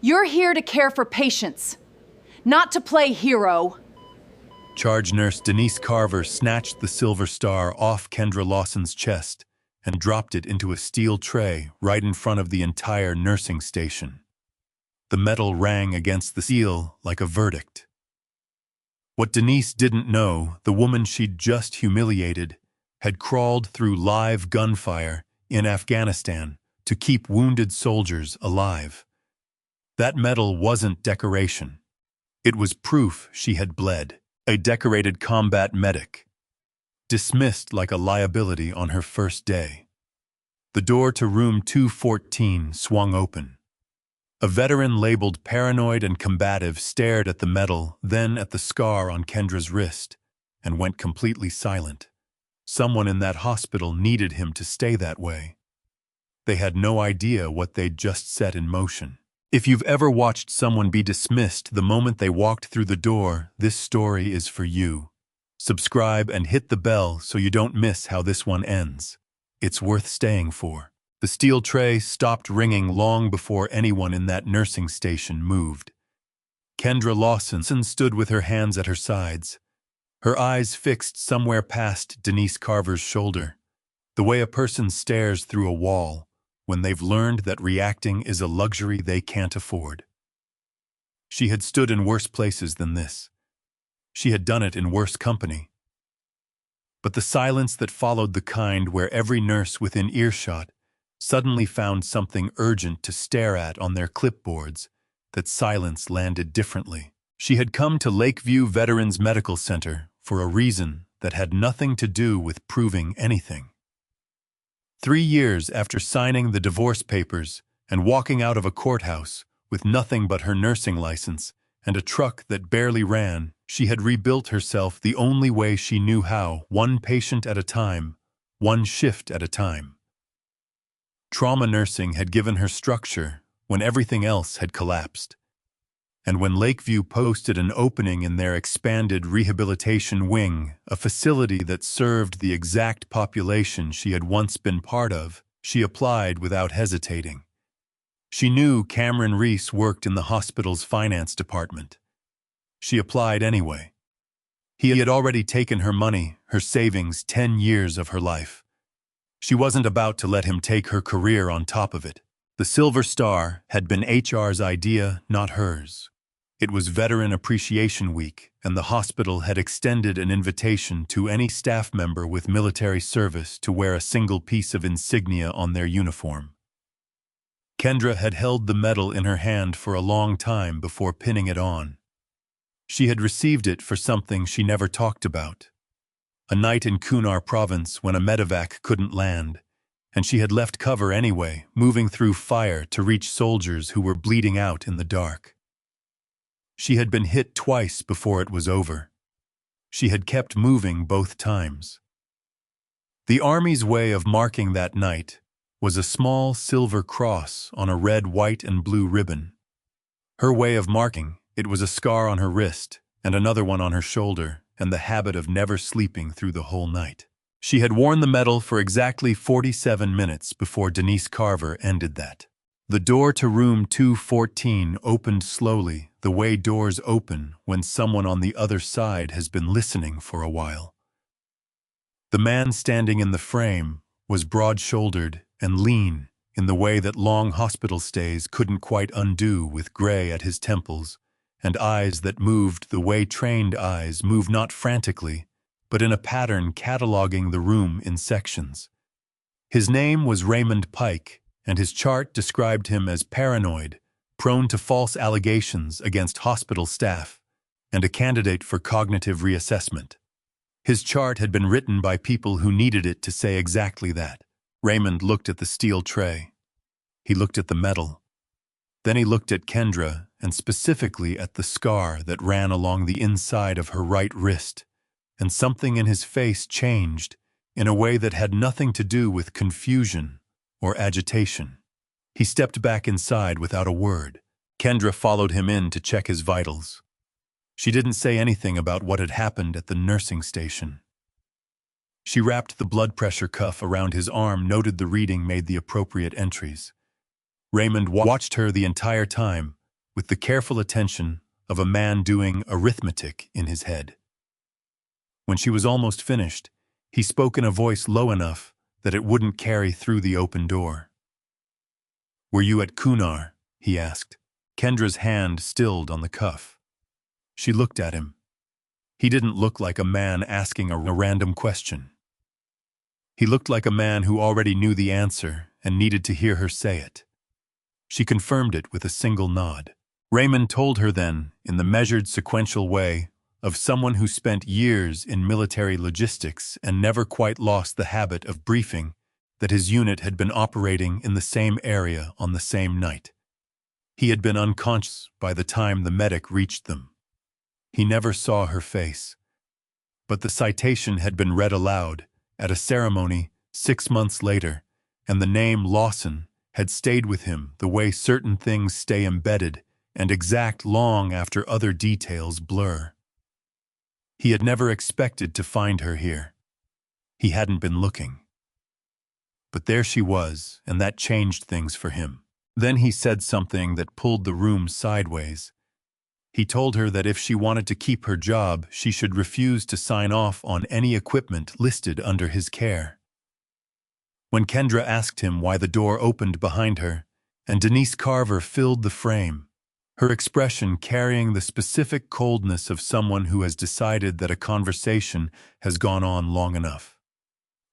You're here to care for patients, not to play hero. Charge Nurse Denise Carver snatched the silver star off Kendra Lawson's chest and dropped it into a steel tray right in front of the entire nursing station. The metal rang against the steel like a verdict. What Denise didn't know, the woman she'd just humiliated had crawled through live gunfire in Afghanistan to keep wounded soldiers alive. That medal wasn't decoration. It was proof she had bled. A decorated combat medic, dismissed like a liability on her first day. The door to room 214 swung open. A veteran labeled paranoid and combative stared at the medal, then at the scar on Kendra's wrist, and went completely silent. Someone in that hospital needed him to stay that way. They had no idea what they'd just set in motion. If you've ever watched someone be dismissed the moment they walked through the door, this story is for you. Subscribe and hit the bell so you don't miss how this one ends. It's worth staying for. The steel tray stopped ringing long before anyone in that nursing station moved. Kendra Lawson stood with her hands at her sides, her eyes fixed somewhere past Denise Carver's shoulder, the way a person stares through a wall when they've learned that reacting is a luxury they can't afford. She had stood in worse places than this. She had done it in worse company. But the silence that followed the kind where every nurse within earshot suddenly found something urgent to stare at on their clipboards, that silence landed differently. She had come to Lakeview Veterans Medical Center for a reason that had nothing to do with proving anything. 3 years after signing the divorce papers and walking out of a courthouse with nothing but her nursing license and a truck that barely ran, she had rebuilt herself the only way she knew how, one patient at a time, one shift at a time. Trauma nursing had given her structure when everything else had collapsed. And when Lakeview posted an opening in their expanded rehabilitation wing, a facility that served the exact population she had once been part of, she applied without hesitating. She knew Cameron Reese worked in the hospital's finance department. She applied anyway. He had already taken her money, her savings, 10 years of her life. She wasn't about to let him take her career on top of it. The Silver Star had been HR's idea, not hers. It was Veteran Appreciation Week, and the hospital had extended an invitation to any staff member with military service to wear a single piece of insignia on their uniform. Kendra had held the medal in her hand for a long time before pinning it on. She had received it for something she never talked about. A night in Kunar province when a medevac couldn't land, and she had left cover anyway, moving through fire to reach soldiers who were bleeding out in the dark. She had been hit twice before it was over. She had kept moving both times. The Army's way of marking that night was a small silver cross on a red, white, and blue ribbon. Her way of marking, it was a scar on her wrist and another one on her shoulder, and the habit of never sleeping through the whole night. She had worn the medal for exactly 47 minutes before Denise Carver ended that. The door to room 214 opened slowly, the way doors open when someone on the other side has been listening for a while. The man standing in the frame was broad-shouldered and lean in the way that long hospital stays couldn't quite undo, with gray at his temples and eyes that moved the way trained eyes move, not frantically, but in a pattern cataloging the room in sections. His name was Raymond Pike, and his chart described him as paranoid, prone to false allegations against hospital staff, and a candidate for cognitive reassessment. His chart had been written by people who needed it to say exactly that. Raymond looked at the steel tray. He looked at the medal. Then he looked at Kendra, and specifically at the scar that ran along the inside of her right wrist, and something in his face changed in a way that had nothing to do with confusion or agitation. He stepped back inside without a word. Kendra followed him in to check his vitals. She didn't say anything about what had happened at the nursing station. She wrapped the blood pressure cuff around his arm, noted the reading, made the appropriate entries. Raymond watched her the entire time, with the careful attention of a man doing arithmetic in his head. When she was almost finished, he spoke in a voice low enough that it wouldn't carry through the open door. "Were you at Kunar?" he asked, Kendra's hand stilled on the cuff. She looked at him. He didn't look like a man asking a random question. He looked like a man who already knew the answer and needed to hear her say it. She confirmed it with a single nod. Raymond told her then, in the measured sequential way of someone who spent years in military logistics and never quite lost the habit of briefing, that his unit had been operating in the same area on the same night. He had been unconscious by the time the medic reached them. He never saw her face, but the citation had been read aloud at a ceremony 6 months later, and the name Lawson had stayed with him the way certain things stay embedded and exact long after other details blur. He had never expected to find her here. He hadn't been looking. But there she was, and that changed things for him. Then he said something that pulled the room sideways. He told her that if she wanted to keep her job, she should refuse to sign off on any equipment listed under his care. When Kendra asked him why the door opened behind her, and Denise Carver filled the frame, her expression carrying the specific coldness of someone who has decided that a conversation has gone on long enough.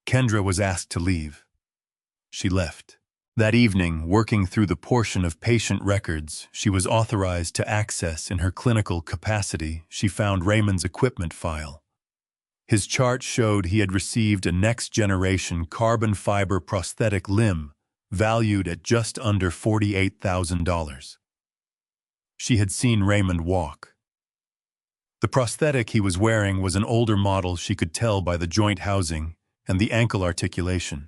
Kendra was asked to leave. She left. That evening, working through the portion of patient records she was authorized to access in her clinical capacity, she found Raymond's equipment file. His chart showed he had received a next-generation carbon fiber prosthetic limb valued at just under $48,000. She had seen Raymond walk. The prosthetic he was wearing was an older model she could tell by the joint housing and the ankle articulation.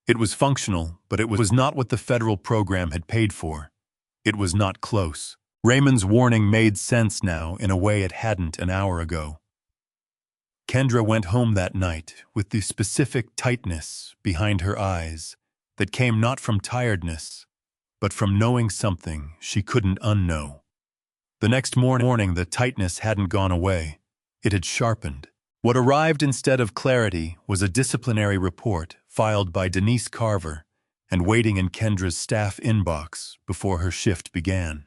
It was functional, but it was not what the federal program had paid for. It was not close. Raymond's warning made sense now in a way it hadn't an hour ago. Kendra went home that night with the specific tightness behind her eyes that came not from tiredness, but from knowing something she couldn't unknow. The next morning, the tightness hadn't gone away. It had sharpened. What arrived instead of clarity was a disciplinary report filed by Denise Carver and waiting in Kendra's staff inbox before her shift began.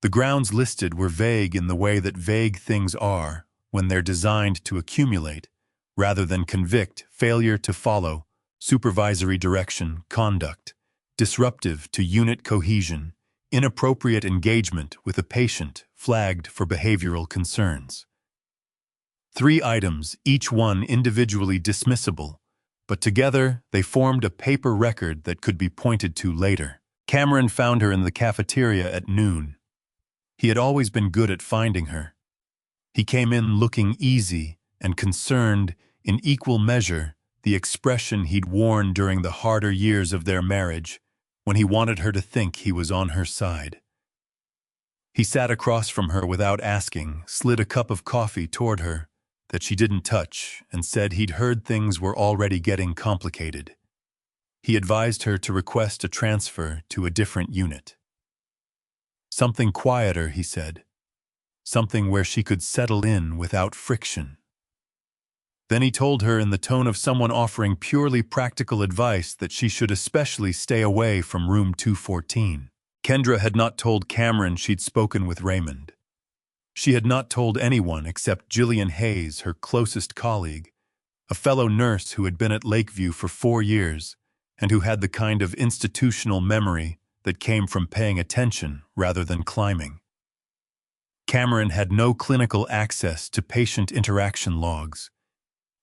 The grounds listed were vague in the way that vague things are when they're designed to accumulate, rather than convict, failure to follow, supervisory direction, conduct, disruptive to unit cohesion, inappropriate engagement with a patient flagged for behavioral concerns. 3 items, each one individually dismissible, but together they formed a paper record that could be pointed to later. Cameron found her in the cafeteria at noon. He had always been good at finding her. He came in looking easy and concerned in equal measure, the expression he'd worn during the harder years of their marriage, when he wanted her to think he was on her side. He sat across from her without asking, slid a cup of coffee toward her that she didn't touch, and said he'd heard things were already getting complicated. He advised her to request a transfer to a different unit. Something quieter, he said. Something where she could settle in without friction. Then he told her in the tone of someone offering purely practical advice that she should especially stay away from room 214. Kendra had not told Cameron she'd spoken with Raymond. She had not told anyone except Jillian Hayes, her closest colleague, a fellow nurse who had been at Lakeview for 4 years and who had the kind of institutional memory that came from paying attention rather than climbing. Cameron had no clinical access to patient interaction logs.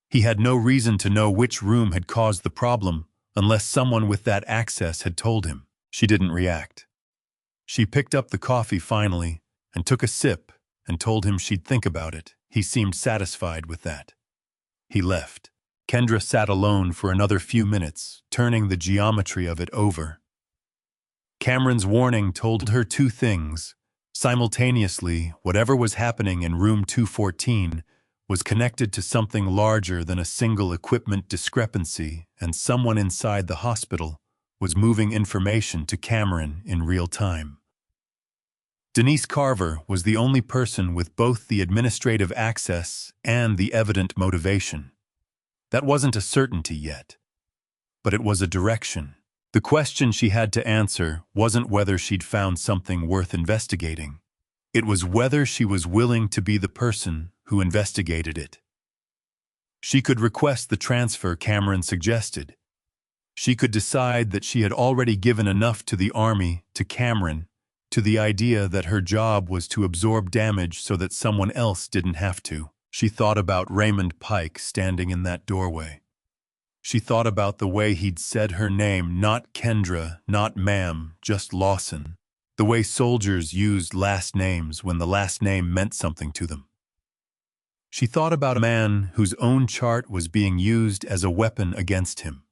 He had no reason to know which room had caused the problem unless someone with that access had told him. She didn't react. She picked up the coffee finally and took a sip and told him she'd think about it. He seemed satisfied with that. He left. Kendra sat alone for another few minutes, turning the geometry of it over. Cameron's warning told her 2 things. Simultaneously, whatever was happening in room 214 was connected to something larger than a single equipment discrepancy, and someone inside the hospital was moving information to Cameron in real time. Denise Carver was the only person with both the administrative access and the evident motivation. That wasn't a certainty yet, but it was a direction. The question she had to answer wasn't whether she'd found something worth investigating. It was whether she was willing to be the person who investigated it. She could request the transfer Cameron suggested. She could decide that she had already given enough to the Army, to Cameron, to the idea that her job was to absorb damage so that someone else didn't have to. She thought about Raymond Pike standing in that doorway. She thought about the way he'd said her name, not Kendra, not ma'am, just Lawson. The way soldiers used last names when the last name meant something to them. She thought about a man whose own chart was being used as a weapon against him.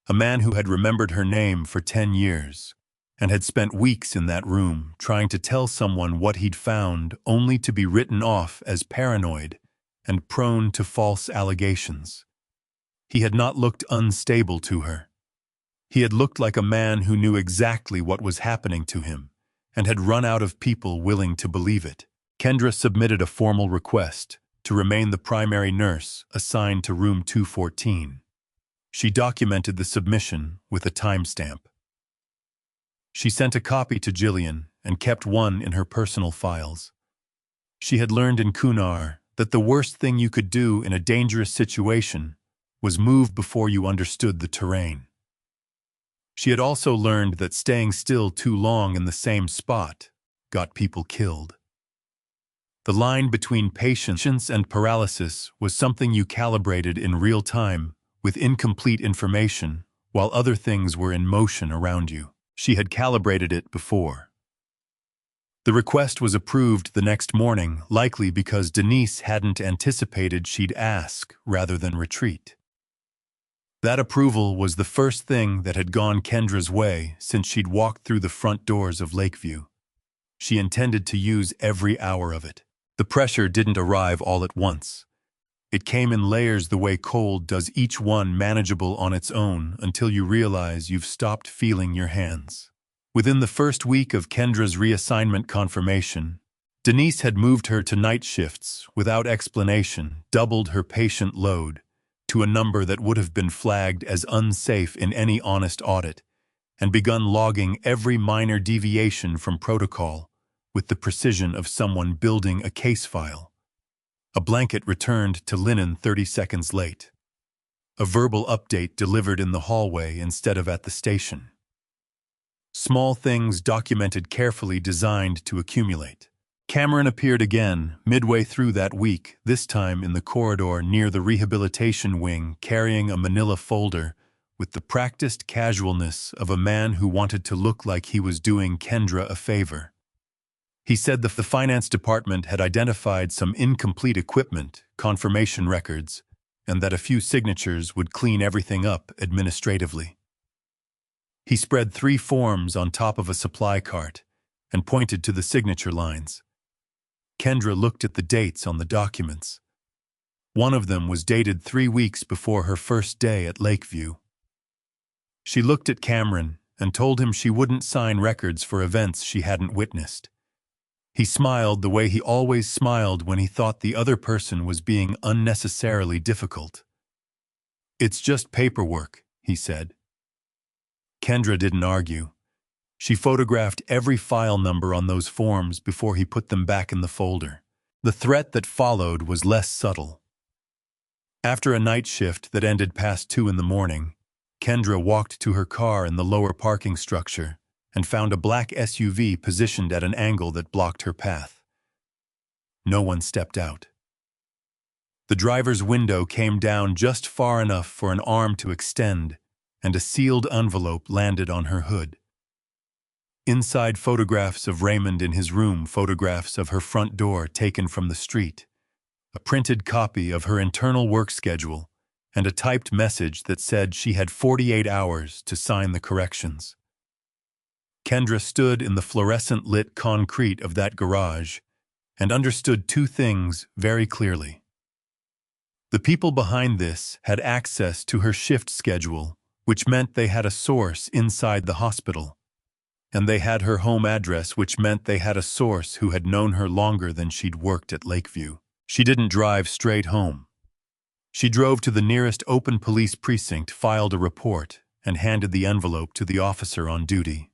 A man who had remembered her name for 10 years and had spent weeks in that room trying to tell someone what he'd found only to be written off as paranoid and prone to false allegations. He had not looked unstable to her. He had looked like a man who knew exactly what was happening to him and had run out of people willing to believe it. Kendra submitted a formal request to remain the primary nurse assigned to room 214. She documented the submission with a timestamp. She sent a copy to Jillian and kept one in her personal files. She had learned in Kunar that the worst thing you could do in a dangerous situation was move before you understood the terrain. She had also learned that staying still too long in the same spot got people killed. The line between patience and paralysis was something you calibrated in real time with incomplete information while other things were in motion around you. She had calibrated it before. The request was approved the next morning, likely because Denise hadn't anticipated she'd ask rather than retreat. That approval was the first thing that had gone Kendra's way since she'd walked through the front doors of Lakeview. She intended to use every hour of it. The pressure didn't arrive all at once. It came in layers the way cold does, each one manageable on its own until you realize you've stopped feeling your hands. Within the first week of Kendra's reassignment confirmation, Denise had moved her to night shifts without explanation, doubled her patient load to a number that would have been flagged as unsafe in any honest audit, and begun logging every minor deviation from protocol with the precision of someone building a case file. A blanket returned to linen 30 seconds late. A verbal update delivered in the hallway instead of at the station. Small things documented carefully, designed to accumulate. Cameron appeared again midway through that week, this time in the corridor near the rehabilitation wing, carrying a manila folder with the practiced casualness of a man who wanted to look like he was doing Kendra a favor. He said the finance department had identified some incomplete equipment, confirmation records, and that a few signatures would clean everything up administratively. He spread 3 forms on top of a supply cart and pointed to the signature lines. Kendra looked at the dates on the documents. One of them was dated 3 weeks before her first day at Lakeview. She looked at Cameron and told him she wouldn't sign records for events she hadn't witnessed. He smiled the way he always smiled when he thought the other person was being unnecessarily difficult. "It's just paperwork," he said. Kendra didn't argue. She photographed every file number on those forms before he put them back in the folder. The threat that followed was less subtle. After a night shift that ended past 2 in the morning, Kendra walked to her car in the lower parking structure and found a black SUV positioned at an angle that blocked her path. No one stepped out. The driver's window came down just far enough for an arm to extend, and a sealed envelope landed on her hood. Inside, photographs of Raymond in his room, photographs of her front door taken from the street, a printed copy of her internal work schedule, and a typed message that said she had 48 hours to sign the corrections. Kendra stood in the fluorescent-lit concrete of that garage and understood 2 things very clearly. The people behind this had access to her shift schedule, which meant they had a source inside the hospital. And they had her home address, which meant they had a source who had known her longer than she'd worked at Lakeview. She didn't drive straight home. She drove to the nearest open police precinct, filed a report, and handed the envelope to the officer on duty.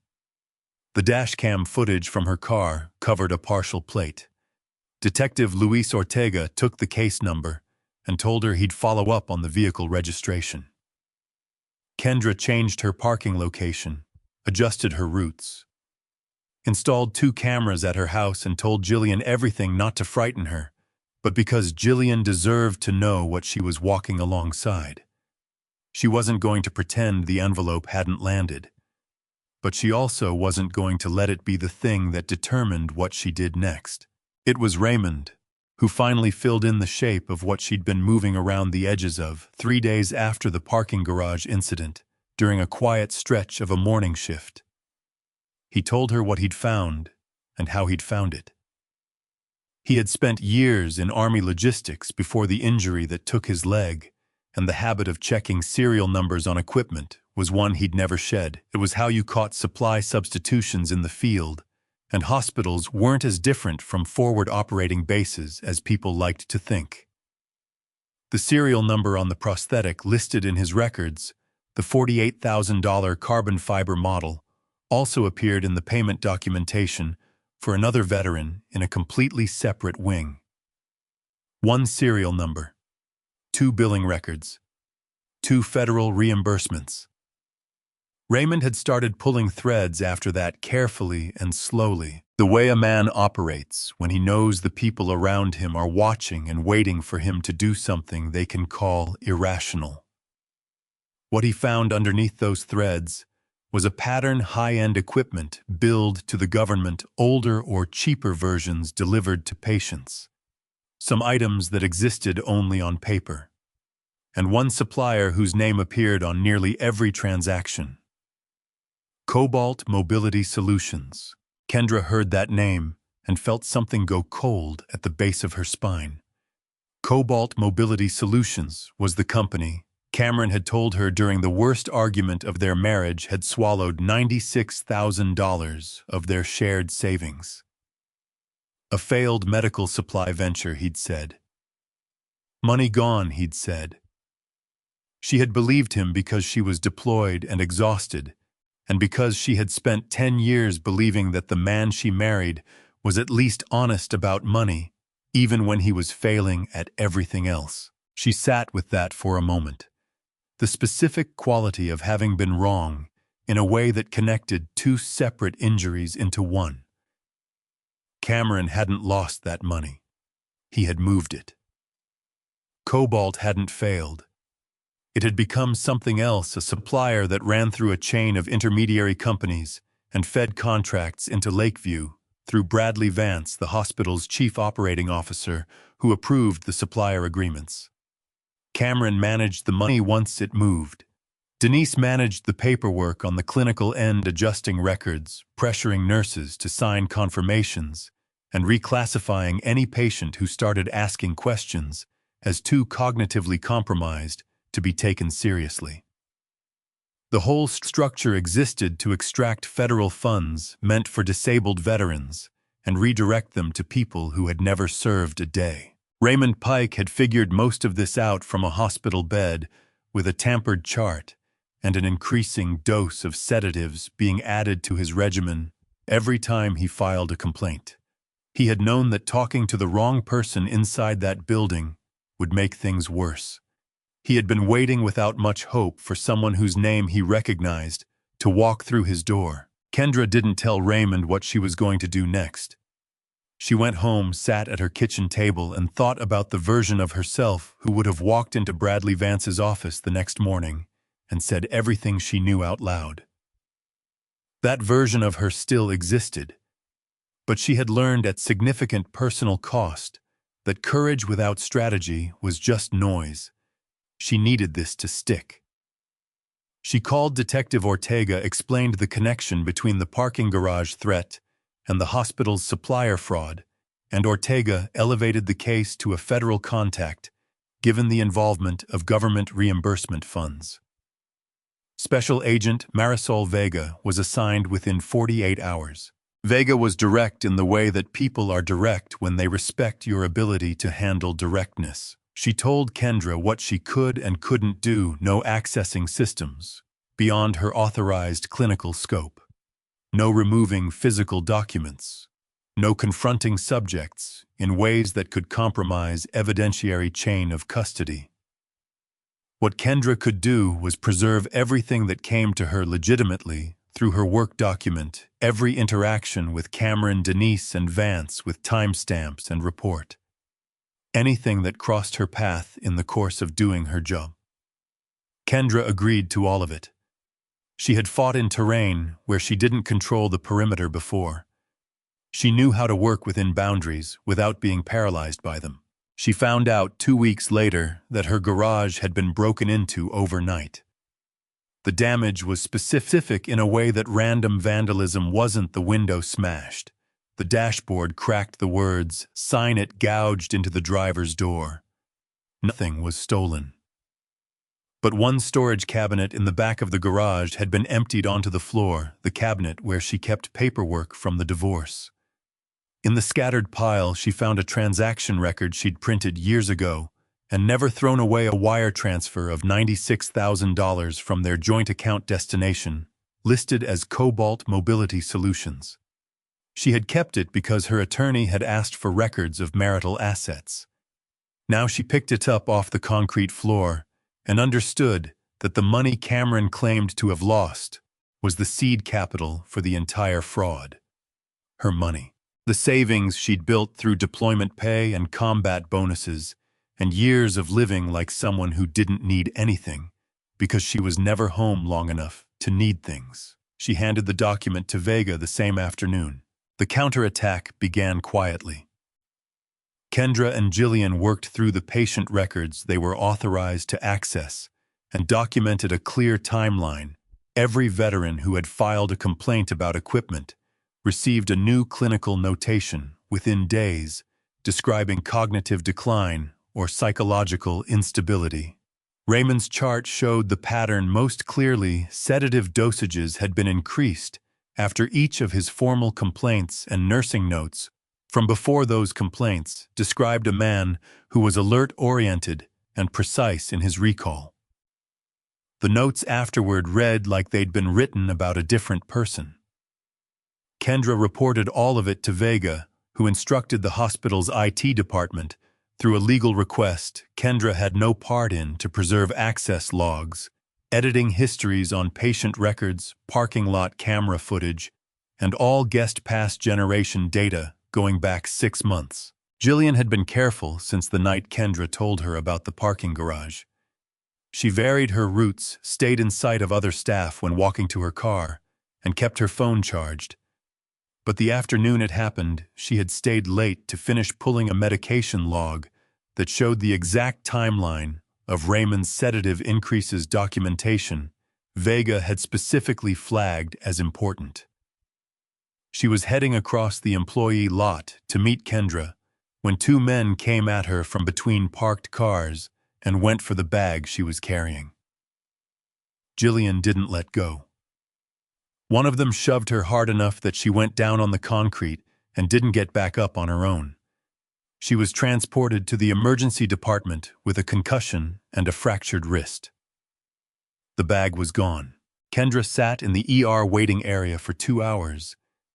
The dashcam footage from her car covered a partial plate. Detective Luis Ortega took the case number and told her he'd follow up on the vehicle registration. Kendra changed her parking location, adjusted her routes, installed 2 cameras at her house, and told Jillian everything, not to frighten her, but because Jillian deserved to know what she was walking alongside. She wasn't going to pretend the envelope hadn't landed, but she also wasn't going to let it be the thing that determined what she did next. It was Raymond who finally filled in the shape of what she'd been moving around the edges of 3 days after the parking garage incident, during a quiet stretch of a morning shift. He told her what he'd found and how he'd found it. He had spent years in Army logistics before the injury that took his leg, and the habit of checking serial numbers on equipment was one he'd never shed. It was how you caught supply substitutions in the field, and hospitals weren't as different from forward operating bases as people liked to think. The serial number on the prosthetic listed in his records, the $48,000 carbon fiber model, also appeared in the payment documentation for another veteran in a completely separate wing. 1 serial number, 2 billing records, 2 federal reimbursements. Raymond had started pulling threads after that, carefully and slowly, the way a man operates when he knows the people around him are watching and waiting for him to do something they can call irrational. What he found underneath those threads was a pattern high-end equipment billed to the government, older or cheaper versions delivered to patients, some items that existed only on paper, and one supplier whose name appeared on nearly every transaction. Cobalt Mobility Solutions. Kendra heard that name and felt something go cold at the base of her spine. Cobalt Mobility Solutions was the company Cameron had told her during the worst argument of their marriage had swallowed $96,000 of their shared savings. A failed medical supply venture, he'd said. Money gone, he'd said. She had believed him because she was deployed and exhausted, and because she had spent 10 years believing that the man she married was at least honest about money, even when he was failing at everything else. She sat with that for a moment. The specific quality of having been wrong in a way that connected 2 separate injuries into one. Cameron hadn't lost that money. He had moved it. Cobalt hadn't failed. It had become something else, a supplier that ran through a chain of intermediary companies and fed contracts into Lakeview through Bradley Vance, the hospital's chief operating officer, who approved the supplier agreements. Cameron managed the money once it moved. Denise managed the paperwork on the clinical end, adjusting records, pressuring nurses to sign confirmations, and reclassifying any patient who started asking questions as too cognitively compromised to be taken seriously. The whole structure existed to extract federal funds meant for disabled veterans and redirect them to people who had never served a day. Raymond Pike had figured most of this out from a hospital bed, with a tampered chart and an increasing dose of sedatives being added to his regimen every time he filed a complaint. He had known that talking to the wrong person inside that building would make things worse. He had been waiting without much hope for someone whose name he recognized to walk through his door. Kendra didn't tell Raymond what she was going to do next. She went home, sat at her kitchen table, and thought about the version of herself who would have walked into Bradley Vance's office the next morning and said everything she knew out loud. That version of her still existed, but she had learned at significant personal cost that courage without strategy was just noise. She needed this to stick. She called Detective Ortega, explained the connection between the parking garage threat and the hospital's supplier fraud, and Ortega elevated the case to a federal contact, given the involvement of government reimbursement funds. Special Agent Marisol Vega was assigned within 48 hours. Vega was direct in the way that people are direct when they respect your ability to handle directness. She told Kendra what she could and couldn't do, no accessing systems beyond her authorized clinical scope, no removing physical documents, no confronting subjects in ways that could compromise evidentiary chain of custody. What Kendra could do was preserve everything that came to her legitimately through her work document, every interaction with Cameron, Denise, and Vance with timestamps and report. Anything that crossed her path in the course of doing her job. Kendra agreed to all of it. She had fought in terrain where she didn't control the perimeter before. She knew how to work within boundaries without being paralyzed by them. She found out 2 weeks later that her garage had been broken into overnight. The damage was specific in a way that random vandalism wasn't. The window smashed. The dashboard cracked, the words, "Sign it," gouged into the driver's door. Nothing was stolen. But one storage cabinet in the back of the garage had been emptied onto the floor, the cabinet where she kept paperwork from the divorce. In the scattered pile, she found a transaction record she'd printed years ago and never thrown away, a wire transfer of $96,000 from their joint account destination, listed as Cobalt Mobility Solutions. She had kept it because her attorney had asked for records of marital assets. Now she picked it up off the concrete floor and understood that the money Cameron claimed to have lost was the seed capital for the entire fraud. Her money. The savings she'd built through deployment pay and combat bonuses, and years of living like someone who didn't need anything because she was never home long enough to need things. She handed the document to Vega the same afternoon. The counterattack began quietly. Kendra and Jillian worked through the patient records they were authorized to access and documented a clear timeline. Every veteran who had filed a complaint about equipment received a new clinical notation within days describing cognitive decline or psychological instability. Raymond's chart showed the pattern most clearly. Sedative dosages had been increased after each of his formal complaints, and nursing notes from before those complaints described a man who was alert-oriented and precise in his recall. The notes afterward read like they'd been written about a different person. Kendra reported all of it to Vega, who instructed the hospital's IT department, through a legal request Kendra had no part in, to preserve access logs, editing histories on patient records, parking lot camera footage, and all guest pass generation data going back 6 months. Jillian had been careful since the night Kendra told her about the parking garage. She varied her routes, stayed in sight of other staff when walking to her car, and kept her phone charged. But the afternoon it happened, she had stayed late to finish pulling a medication log that showed the exact timeline of Raymond's sedative increases documentation Vega had specifically flagged as important. She was heading across the employee lot to meet Kendra when 2 men came at her from between parked cars and went for the bag she was carrying. Jillian didn't let go. One of them shoved her hard enough that she went down on the concrete and didn't get back up on her own. She was transported to the emergency department with a concussion and a fractured wrist. The bag was gone. Kendra sat in the ER waiting area for 2 hours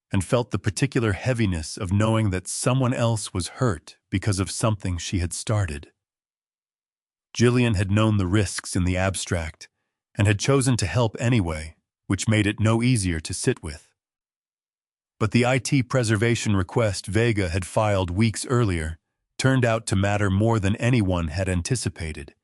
and felt the particular heaviness of knowing that someone else was hurt because of something she had started. Jillian had known the risks in the abstract and had chosen to help anyway, which made it no easier to sit with. But the IT preservation request Vega had filed weeks earlier turned out to matter more than anyone had anticipated.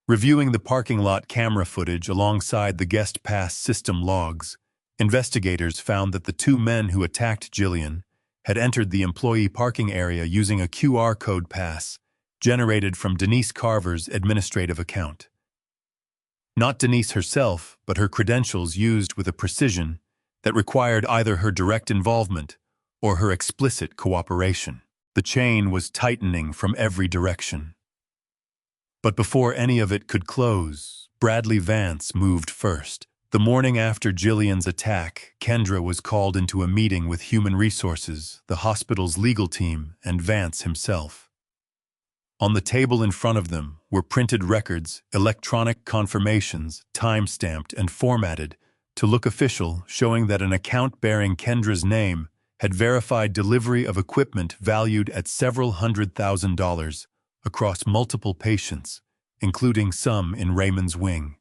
Reviewing the parking lot camera footage alongside the guest pass system logs, investigators found that the 2 men who attacked Jillian had entered the employee parking area using a QR code pass generated from Denise Carver's administrative account. Not Denise herself, but her credentials used with a precision that required either her direct involvement or her explicit cooperation. The chain was tightening from every direction. But before any of it could close, Bradley Vance moved first. The morning after Jillian's attack, Kendra was called into a meeting with Human Resources, the hospital's legal team, and Vance himself. On the table in front of them were printed records, electronic confirmations, time-stamped and formatted to look official, showing that an account bearing Kendra's name had verified delivery of equipment valued at several $100,000 across multiple patients, including some in Raymond's wing.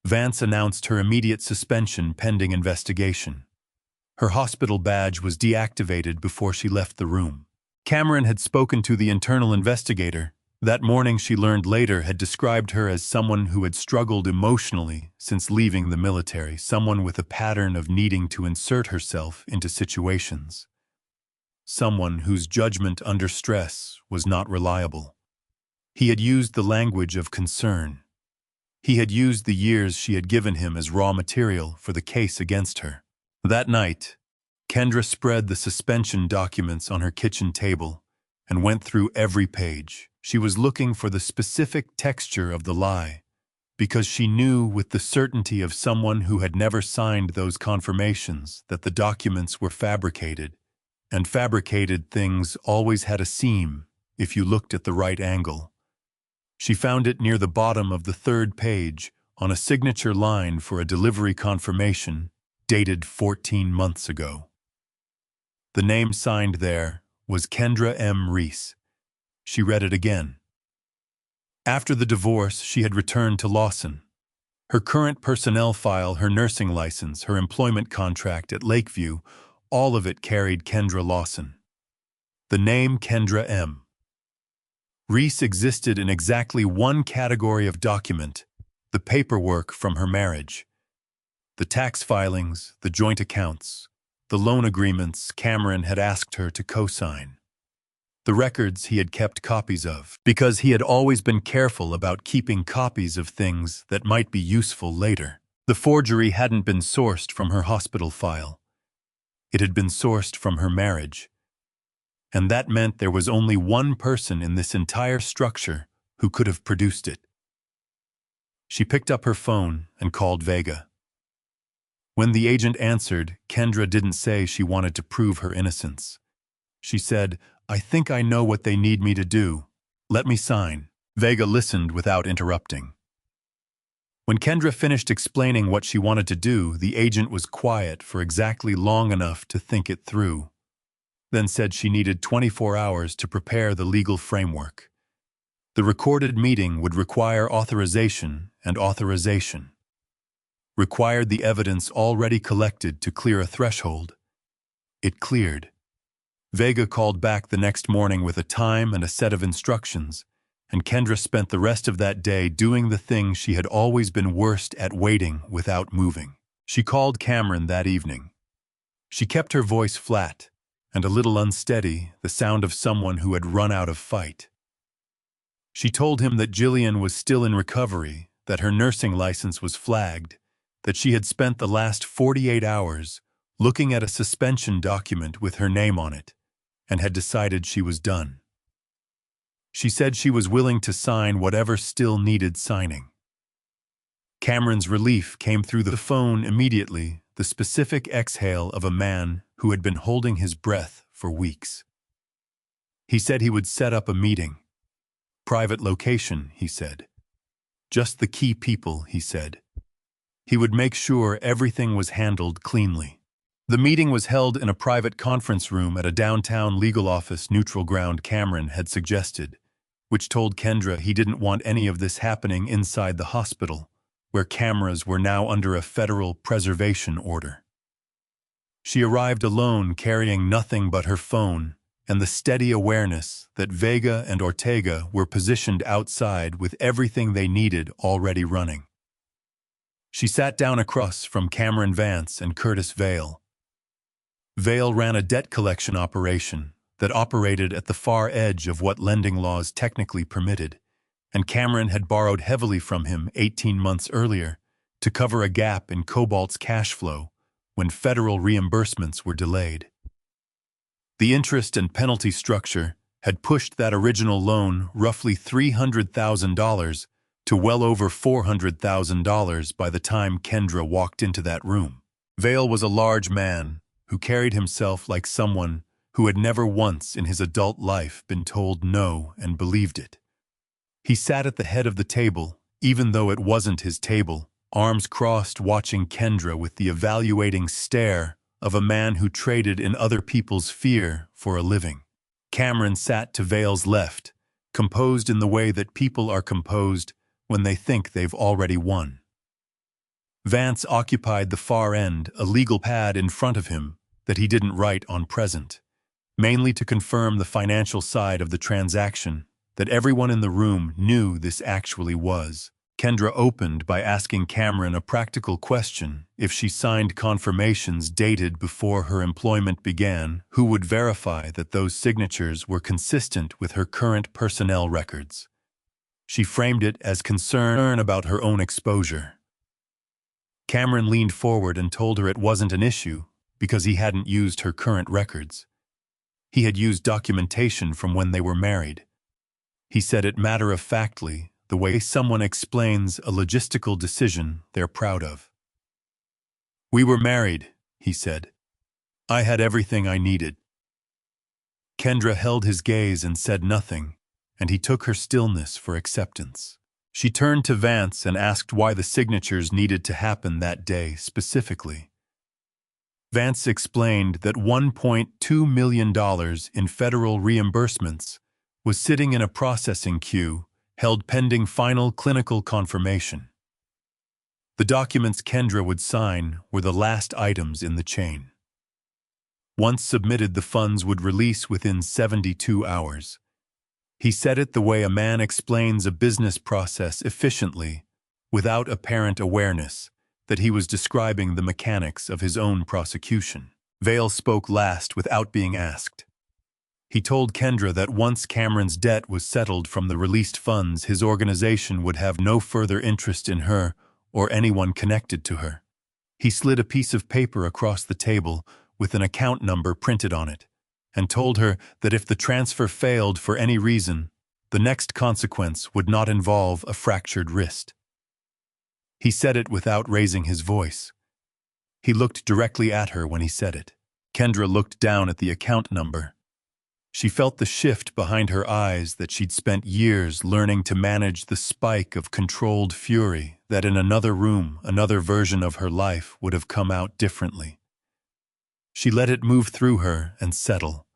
Vance announced her immediate suspension pending investigation. Her hospital badge was deactivated before she left the room. Cameron had spoken to the internal investigator. That morning, she learned later, had described her as someone who had struggled emotionally since leaving the military, someone with a pattern of needing to insert herself into situations, someone whose judgment under stress was not reliable. He had used the language of concern. He had used the years she had given him as raw material for the case against her. That night, Kendra spread the suspension documents on her kitchen table and went through every page. She was looking for the specific texture of the lie, because she knew with the certainty of someone who had never signed those confirmations that the documents were fabricated, and fabricated things always had a seam if you looked at the right angle. She found it near the bottom of the third page on a signature line for a delivery confirmation dated 14 months ago. The name signed there was Kendra M. Reese. She read it again. After the divorce, she had returned to Lawson. Her current personnel file, her nursing license, her employment contract at Lakeview, all of it carried Kendra Lawson. The name Kendra M. Reese existed in exactly one category of document: the paperwork from her marriage. The tax filings, the joint accounts, the loan agreements Cameron had asked her to co-sign. The records he had kept copies of, because he had always been careful about keeping copies of things that might be useful later. The forgery hadn't been sourced from her hospital file. It had been sourced from her marriage. And that meant there was only one person in this entire structure who could have produced it. She picked up her phone and called Vega. When the agent answered, Kendra didn't say she wanted to prove her innocence. She said, "I think I know what they need me to do. Let me sign." Vega listened without interrupting. When Kendra finished explaining what she wanted to do, the agent was quiet for exactly long enough to think it through, then said she needed 24 hours to prepare the legal framework. The recorded meeting would require authorization, and authorization required the evidence already collected to clear a threshold. It cleared. Vega called back the next morning with a time and a set of instructions, and Kendra spent the rest of that day doing the thing she had always been worst at: waiting without moving. She called Cameron that evening. She kept her voice flat and a little unsteady, the sound of someone who had run out of fight. She told him that Jillian was still in recovery, that her nursing license was flagged, that she had spent the last 48 hours looking at a suspension document with her name on it, and had decided she was done. She said she was willing to sign whatever still needed signing. Cameron's relief came through the phone immediately, the specific exhale of a man who had been holding his breath for weeks. He said he would set up a meeting. Private location, he said. Just the key people, he said. He would make sure everything was handled cleanly. The meeting was held in a private conference room at a downtown legal office neutral ground Cameron had suggested, which told Kendra he didn't want any of this happening inside the hospital, where cameras were now under a federal preservation order. She arrived alone, carrying nothing but her phone and the steady awareness that Vega and Ortega were positioned outside with everything they needed already running. She sat down across from Cameron Vance and Curtis Vale. Vale ran a debt collection operation that operated at the far edge of what lending laws technically permitted, and Cameron had borrowed heavily from him 18 months earlier to cover a gap in Cobalt's cash flow when federal reimbursements were delayed. The interest and penalty structure had pushed that original loan roughly $300,000 to well over $400,000 by the time Kendra walked into that room. Vale was a large man who carried himself like someone who had never once in his adult life been told no and believed it. He sat at the head of the table, even though it wasn't his table, arms crossed, watching Kendra with the evaluating stare of a man who traded in other people's fear for a living. Cameron sat to Vale's left, composed in the way that people are composed when they think they've already won. Vance occupied the far end, a legal pad in front of him that he didn't write on present, mainly to confirm the financial side of the transaction that everyone in the room knew this actually was. Kendra opened by asking Cameron a practical question. If she signed confirmations dated before her employment began, who would verify that those signatures were consistent with her current personnel records? She framed it as concern about her own exposure. Cameron leaned forward and told her it wasn't an issue because he hadn't used her current records. He had used documentation from when they were married. He said it matter-of-factly, the way someone explains a logistical decision they're proud of. "We were married," he said. "I had everything I needed." Kendra held his gaze and said nothing, and he took her stillness for acceptance. She turned to Vance and asked why the signatures needed to happen that day specifically. Vance explained that $1.2 million in federal reimbursements was sitting in a processing queue held pending final clinical confirmation. The documents Kendra would sign were the last items in the chain. Once submitted, the funds would release within 72 hours. He said it the way a man explains a business process efficiently, without apparent awareness that he was describing the mechanics of his own prosecution. Vale spoke last without being asked. He told Kendra that once Cameron's debt was settled from the released funds, his organization would have no further interest in her or anyone connected to her. He slid a piece of paper across the table with an account number printed on it, and told her that if the transfer failed for any reason, the next consequence would not involve a fractured wrist. He said it without raising his voice. He looked directly at her when he said it. Kendra looked down at the account number. She felt the shift behind her eyes that she'd spent years learning to manage, the spike of controlled fury that in another room, another version of her life would have come out differently. She let it move through her and settle.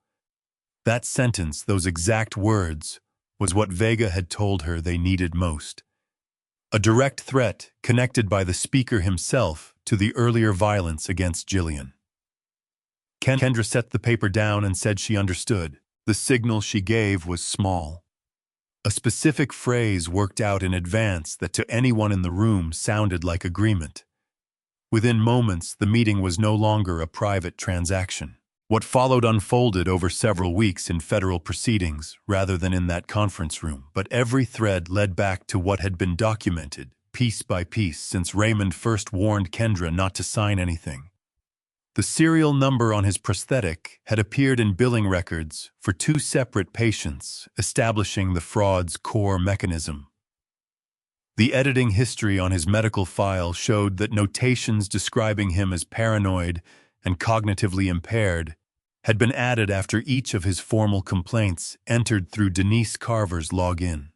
That sentence, those exact words, was what Vega had told her they needed most. A direct threat connected by the speaker himself to the earlier violence against Jillian. Kendra set the paper down and said she understood. The signal she gave was small. A specific phrase worked out in advance that to anyone in the room sounded like agreement. Within moments, the meeting was no longer a private transaction. What followed unfolded over several weeks in federal proceedings rather than in that conference room, but every thread led back to what had been documented, piece by piece, since Raymond first warned Kendra not to sign anything. The serial number on his prosthetic had appeared in billing records for 2 separate patients, establishing the fraud's core mechanism. The editing history on his medical file showed that notations describing him as paranoid and cognitively impaired had been added after each of his formal complaints entered through Denise Carver's login.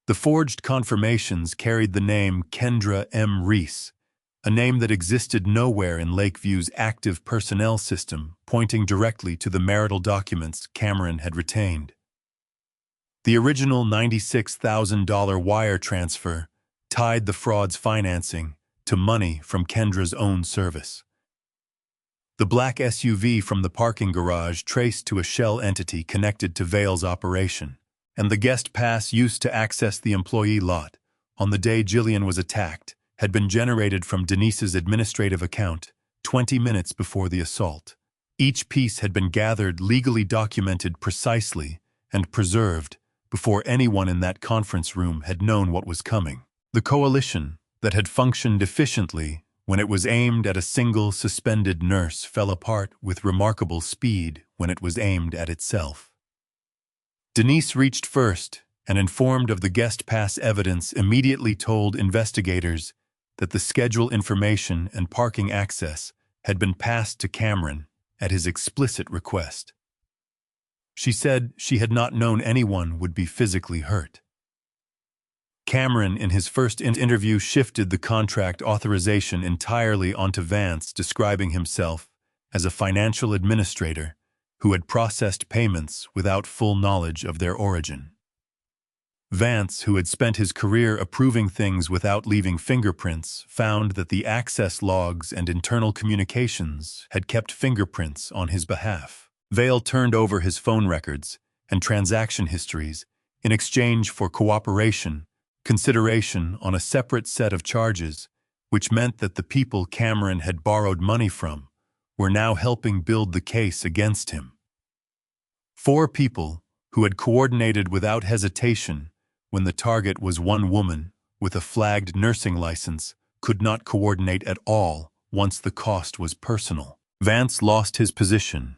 The forged confirmations carried the name Kendra M. Reese, a name that existed nowhere in Lakeview's active personnel system, pointing directly to the marital documents Cameron had retained. The original $96,000 wire transfer tied the fraud's financing to money from Kendra's own service. The black SUV from the parking garage traced to a shell entity connected to Vale's operation, and the guest pass used to access the employee lot on the day Jillian was attacked had been generated from Denise's administrative account 20 minutes before the assault. Each piece had been gathered, legally documented precisely, and preserved before anyone in that conference room had known what was coming. The coalition that had functioned efficiently when it was aimed at a single suspended nurse fell apart with remarkable speed when it was aimed at itself. Denise reached first, and informed of the guest pass evidence immediately told investigators that the schedule information and parking access had been passed to Cameron at his explicit request. She said she had not known anyone would be physically hurt. Cameron, in his first interview, shifted the contract authorization entirely onto Vance, describing himself as a financial administrator who had processed payments without full knowledge of their origin. Vance, who had spent his career approving things without leaving fingerprints, found that the access logs and internal communications had kept fingerprints on his behalf. Vale turned over his phone records and transaction histories in exchange for consideration on a separate set of charges, which meant that the people Cameron had borrowed money from were now helping build the case against him. 4 people who had coordinated without hesitation when the target was one woman with a flagged nursing license could not coordinate at all once the cost was personal. Vance lost his position,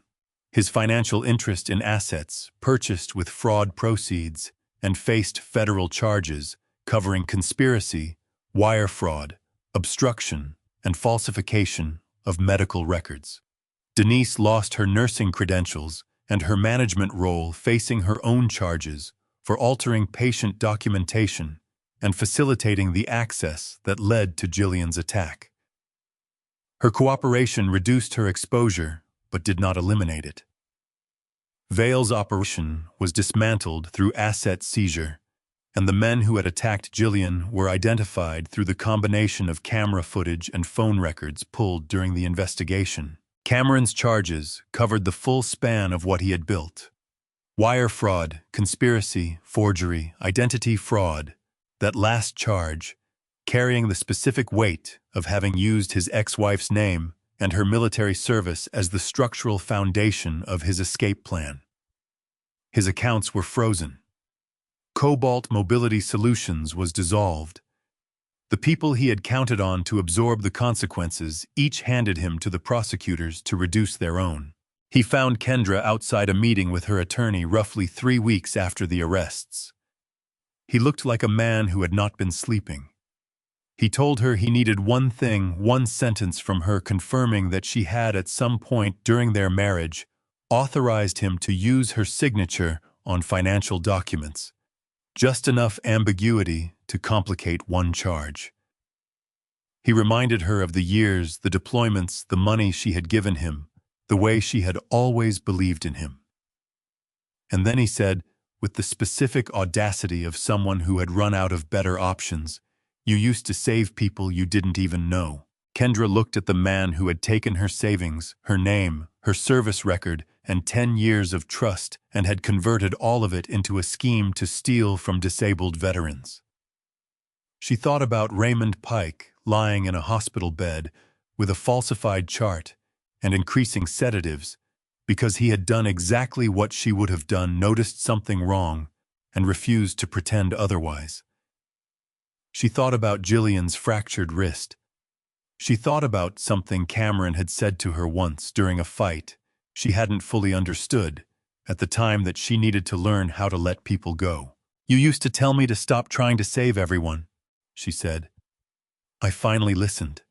his financial interest in assets purchased with fraud proceeds, and faced federal charges covering conspiracy, wire fraud, obstruction, and falsification of medical records. Denise lost her nursing credentials and her management role, facing her own charges for altering patient documentation and facilitating the access that led to Jillian's attack. Her cooperation reduced her exposure, but did not eliminate it. Vale's operation was dismantled through asset seizure, and the men who had attacked Jillian were identified through the combination of camera footage and phone records pulled during the investigation. Cameron's charges covered the full span of what he had built: wire fraud, conspiracy, forgery, identity fraud, that last charge carrying the specific weight of having used his ex-wife's name and her military service as the structural foundation of his escape plan. His accounts were frozen. Cobalt Mobility Solutions was dissolved. The people he had counted on to absorb the consequences each handed him to the prosecutors to reduce their own. He found Kendra outside a meeting with her attorney roughly 3 weeks after the arrests. He looked like a man who had not been sleeping. He told her he needed one thing, one sentence from her confirming that she had at some point during their marriage authorized him to use her signature on financial documents. Just enough ambiguity to complicate one charge. He reminded her of the years, the deployments, the money she had given him, the way she had always believed in him. And then he said, with the specific audacity of someone who had run out of better options, "You used to save people you didn't even know." Kendra looked at the man who had taken her savings, her name, her service record, and 10 years of trust, and had converted all of it into a scheme to steal from disabled veterans. She thought about Raymond Pike lying in a hospital bed with a falsified chart and increasing sedatives because he had done exactly what she would have done, noticed something wrong, and refused to pretend otherwise. She thought about Jillian's fractured wrist. She thought about something Cameron had said to her once during a fight she hadn't fully understood at the time, that she needed to learn how to let people go. "You used to tell me to stop trying to save everyone," she said. "I finally listened."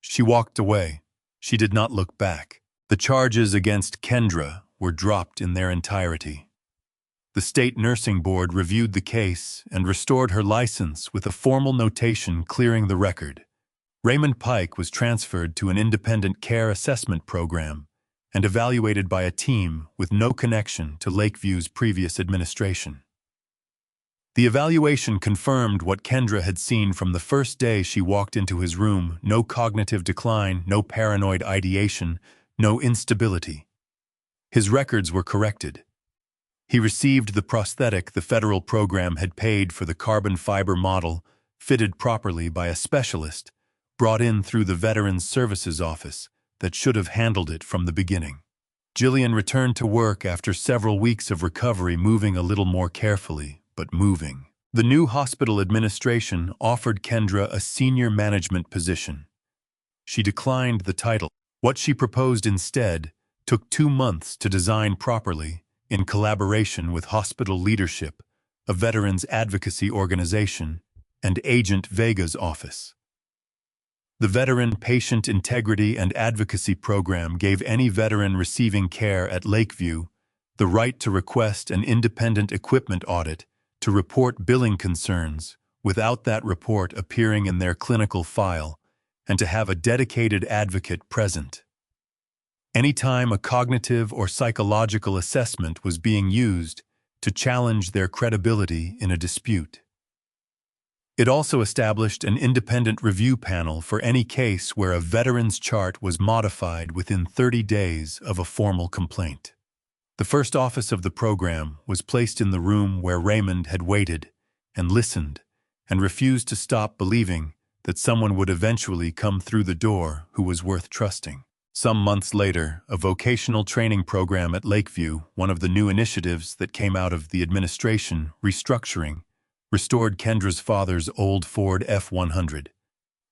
She walked away. She did not look back. The charges against Kendra were dropped in their entirety. The state nursing board reviewed the case and restored her license with a formal notation clearing the record. Raymond Pike was transferred to an independent care assessment program and evaluated by a team with no connection to Lakeview's previous administration. The evaluation confirmed what Kendra had seen from the first day she walked into his room: no cognitive decline, no paranoid ideation, no instability. His records were corrected. He received the prosthetic the federal program had paid for, the carbon fiber model, fitted properly by a specialist, brought in through the Veterans Services Office that should have handled it from the beginning. Jillian returned to work after several weeks of recovery, moving a little more carefully, but moving. The new hospital administration offered Kendra a senior management position. She declined the title. What she proposed instead took 2 months to design properly, in collaboration with hospital leadership, a veterans advocacy organization, and Agent Vega's office. The Veteran Patient Integrity and Advocacy Program gave any veteran receiving care at Lakeview the right to request an independent equipment audit to report billing concerns without that report appearing in their clinical file, and to have a dedicated advocate present. Anytime a cognitive or psychological assessment was being used to challenge their credibility in a dispute. It also established an independent review panel for any case where a veteran's chart was modified within 30 days of a formal complaint. The first office of the program was placed in the room where Raymond had waited and listened and refused to stop believing that someone would eventually come through the door who was worth trusting. Some months later, a vocational training program at Lakeview, one of the new initiatives that came out of the administration restructuring, restored Kendra's father's old Ford F-100.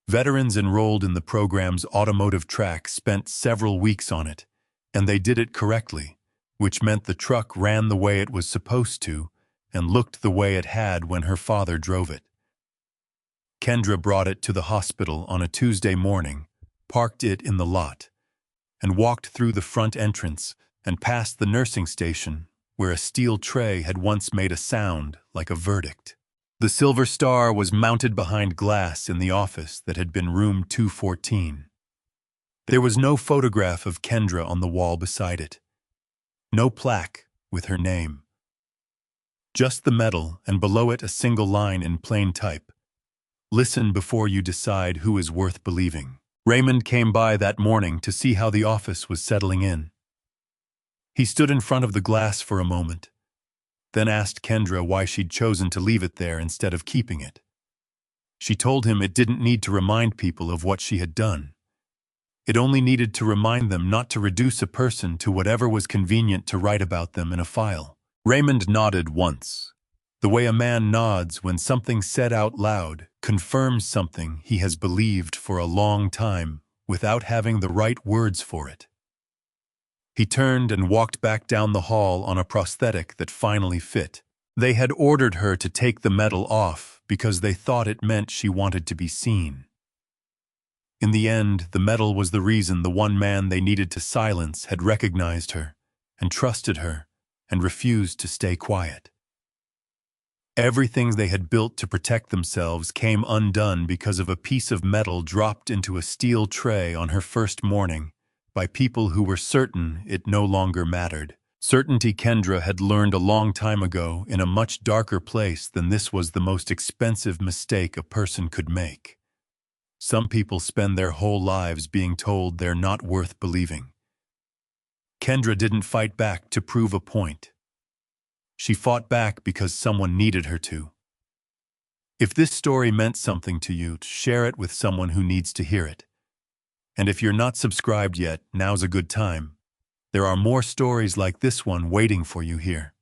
Veterans enrolled in the program's automotive track spent several weeks on it, and they did it correctly, which meant the truck ran the way it was supposed to and looked the way it had when her father drove it. Kendra brought it to the hospital on a Tuesday morning, parked it in the lot, and walked through the front entrance and past the nursing station where a steel tray had once made a sound like a verdict. The Silver Star was mounted behind glass in the office that had been room 214. There was no photograph of Kendra on the wall beside it. No plaque with her name. Just the medal, and below it a single line in plain type. Listen before you decide who is worth believing. Raymond came by that morning to see how the office was settling in. He stood in front of the glass for a moment, then asked Kendra why she'd chosen to leave it there instead of keeping it. She told him it didn't need to remind people of what she had done. It only needed to remind them not to reduce a person to whatever was convenient to write about them in a file. Raymond nodded once, the way a man nods when something said out loud confirms something he has believed for a long time without having the right words for it. He turned and walked back down the hall on a prosthetic that finally fit. They had ordered her to take the medal off because they thought it meant she wanted to be seen. In the end, the medal was the reason the one man they needed to silence had recognized her and trusted her and refused to stay quiet. Everything they had built to protect themselves came undone because of a piece of metal dropped into a steel tray on her first morning by people who were certain it no longer mattered. Certainty Kendra had learned a long time ago in a much darker place than this was the most expensive mistake a person could make. Some people spend their whole lives being told they're not worth believing. Kendra didn't fight back to prove a point. She fought back because someone needed her to. If this story meant something to you, share it with someone who needs to hear it. And if you're not subscribed yet, now's a good time. There are more stories like this one waiting for you here.